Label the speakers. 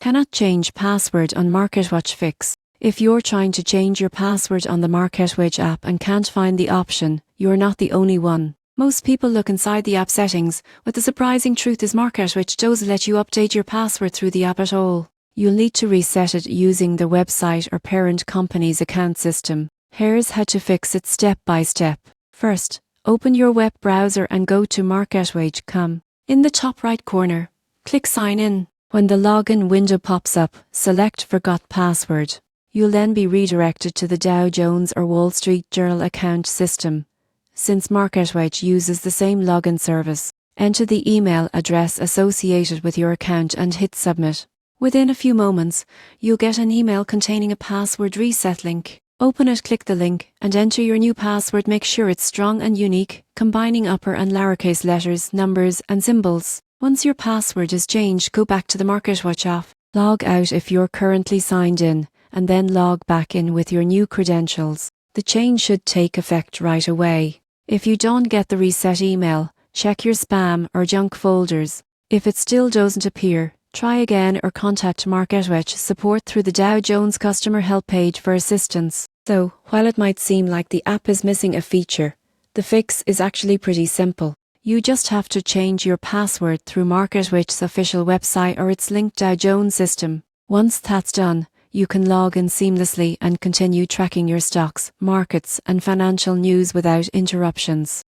Speaker 1: Cannot change password on MarketWatch Fix. If you're trying to change your password on the MarketWatch app and can't find the option, you're not the only one. Most people look inside the app settings, but the surprising truth is MarketWatch doesn't let you update your password through the app at all. You'll need to reset it using the website or parent company's account system. Here's how to fix it step by step. First, open your web browser and go to MarketWatch.com. In the top right corner, click Sign In. When the login window pops up, select Forgot Password. You'll then be redirected to the Dow Jones or Wall Street Journal account system. Since MarketWatch uses the same login service, enter the email address associated with your account and hit Submit. Within a few moments, you'll get an email containing a password reset link. Open it, click the link, and enter your new password. Make sure it's strong and unique, combining upper and lowercase letters, numbers, and symbols. Once your password is changed, go back to the MarketWatch app. Log out if you're currently signed in, and then log back in with your new credentials. The change should take effect right away. If you don't get the reset email, check your spam or junk folders. If it still doesn't appear, try again or contact MarketWatch support through the Dow Jones customer help page for assistance. So, while it might seem like the app is missing a feature, the fix is actually pretty simple. You just have to change your password through MarketWatch's official website or its linked Dow Jones system. Once that's done, you can log in seamlessly and continue tracking your stocks, markets, and financial news without interruptions.